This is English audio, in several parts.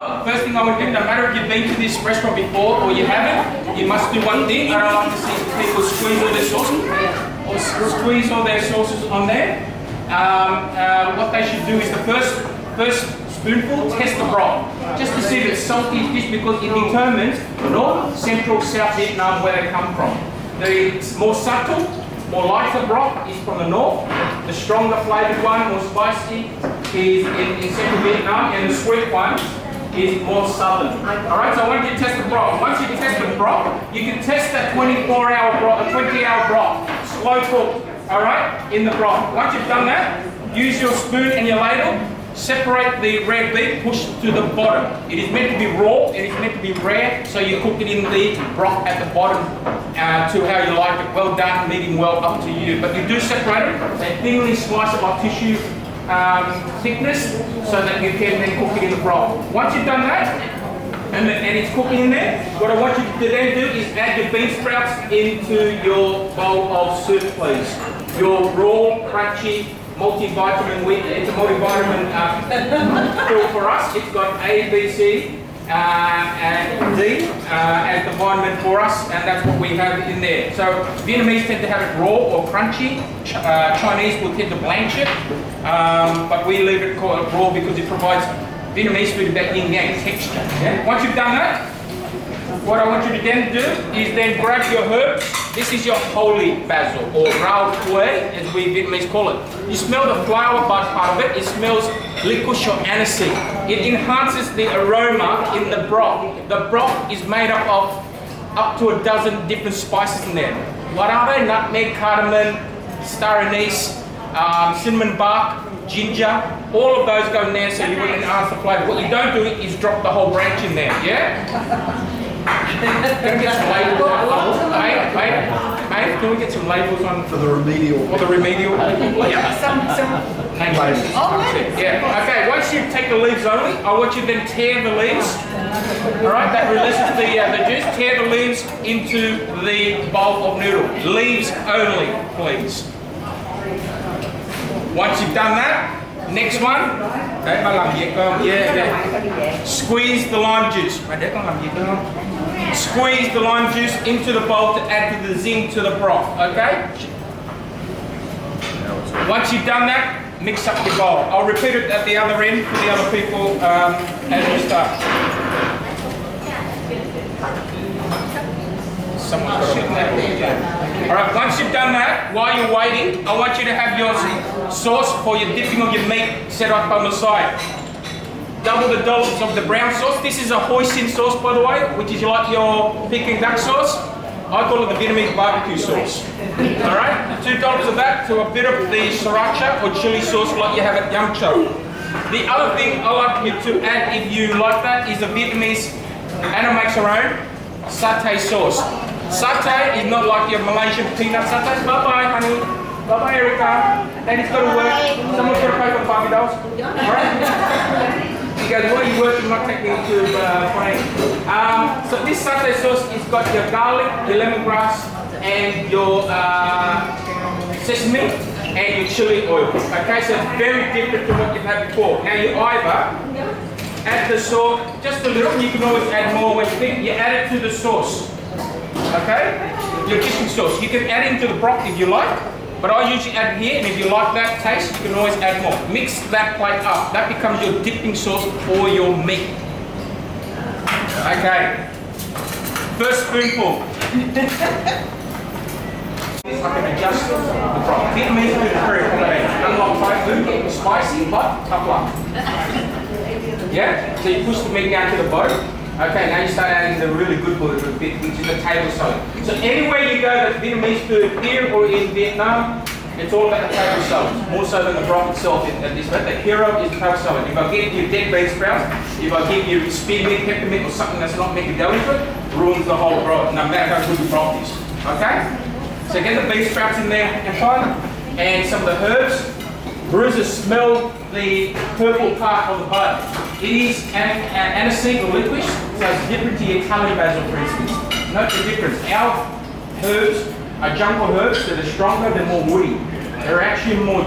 First thing I would do, no matter if you've been to this restaurant before or you haven't, you must do one thing. I don't like to see people squeeze all their sauces on there. What they should do is the first spoonful, test the broth. Just to see if it's salty fish, because it determines North, Central, South Vietnam where they come from. The more subtle, more lighter broth is from the north. The stronger flavoured one, more spicy, is in Central Vietnam, and the sweet one is more southern. Alright, so I want you to test the broth. Once you test the broth, you can test that 24-hour broth, a 20-hour broth, slow cooked, alright, in the broth. Once you've done that, use your spoon and your ladle, separate the red beef, push to the bottom. It is meant to be raw, it is meant to be rare, so you cook it in the broth at the bottom to how you like it. Well done, medium well, up to you. But you do separate it and thinly slice it like tissue thickness, so that you can then cook it in the broth. Once you've done that, and it's cooking in there, what I want you to then do is add your bean sprouts into your bowl of soup, please. Your raw, crunchy, multivitamin wheat. It's a multivitamin fill for us. It's got A, B, C, and D as the vitamin for us, and that's what we have in there. So Vietnamese tend to have it raw or crunchy. Chinese will tend to blanch it, but we leave it raw because it provides Vietnamese food that yin-yang texture. Yeah? Once you've done that, what I want you to then do is then grab your herbs. This is your holy basil, or rau quay, as we Vietnamese call it. You smell the flower bud part of it. It smells licorice or aniseed. It enhances the aroma in the broth. The broth is made up of up to a dozen different spices in there. What are they? Nutmeg, cardamom, star anise, cinnamon bark, ginger. All of those go in there, so you will enhance the flavour. What you don't do is drop the whole branch in there. Yeah. Can we get some labels on? Mate, can we get some labels on for the remedial? For the remedial? Yeah. Some name labels. Yeah. Okay, once you take the leaves only, I want you to then tear the leaves. Alright, that releases the juice. Tear the leaves into the bowl of noodle. Leaves only, please. Once you've done that, next one. Squeeze the lime juice. Squeeze the lime juice into the bowl to add to the zing to the broth, okay? Once you've done that, mix up your bowl. I'll repeat it at the other end for the other people as we start. Someone's shooting that. Alright, once you've done that, while you're waiting, I want you to have your sauce for your dipping of your meat set up on the side. Double the dollops of the brown sauce. This is a hoisin sauce, by the way, which is like your Peking duck sauce. I call it the Vietnamese barbecue sauce. Alright, 2 dollops of that to a bit of the sriracha or chili sauce like you have at Yum Cho. The other thing I like you to add, if you like that, is the Vietnamese, Anna makes her own, satay sauce. Satay is not like your Malaysian peanut satay. Bye-bye, honey. Bye-bye, Erica. Daddy's got to work. Someone's got to pay for $5. Alright? He goes, what are you working? Not taking me to plane. So this satay sauce has got your garlic, your lemongrass, and your sesame, and your chili oil. Okay, so it's very different to what you've had before. Now you either add the sauce, just a little. You can always add more when you think. You add it to the sauce. Okay, your dipping sauce. You can add it into the broth if you like. But I usually add it here, and if you like that taste, you can always add more. Mix that plate up. That becomes your dipping sauce for your meat. Okay. First spoonful. I can adjust the broth. Vietnamese food is very accommodating. Unlike Thai food, it's spicy but tough luck. Yeah? So you push the meat down to the bottom. Okay, now you start adding the really good bit, which is the table salt. So anywhere you go that's Vietnamese food here or in Vietnam, it's all about the table salt, more so than the broth itself at this rate. The hero is the table salt. If I give you dead bean sprouts, if I give you spearmint, peppermint, or something that's not meant to go into it, ruins the whole broth, no matter how good the broth is. Okay? So get the bean sprouts in there and fine, and some of the herbs. Bruises, smell the purple part of the bud. It is an aniseed or licorice, so it's different to your Italian basil, for instance. Note the difference. Our herbs are jungle herbs, so they're stronger, they're more woody. They're actually more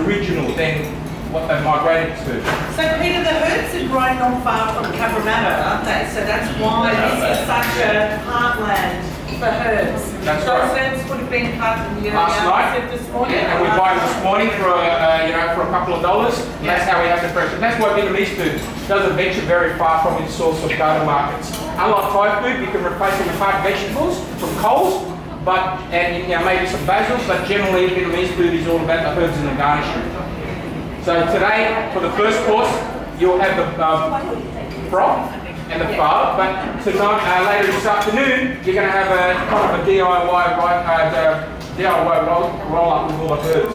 original than what they've migrated to. So Peter, the herbs are grown not far from Cabramatta, aren't they? So that's why this is such a heartland for herbs. That's Those right. herbs would have been cut Last night, this morning. yeah, and we buy them this morning for for a couple of dollars. And that's how we have the fresh. And that's what Vietnamese food doesn't venture very far from its source of garden markets. Unlike Thai food, you can replace it with hard vegetables from coals, and maybe some basil. But generally, Vietnamese food is all about the herbs and the garnishing. So today, for the first course, you'll have the broth and the pho, but tonight, later this afternoon, you're going to have a kind of a DIY roll up with all the herbs.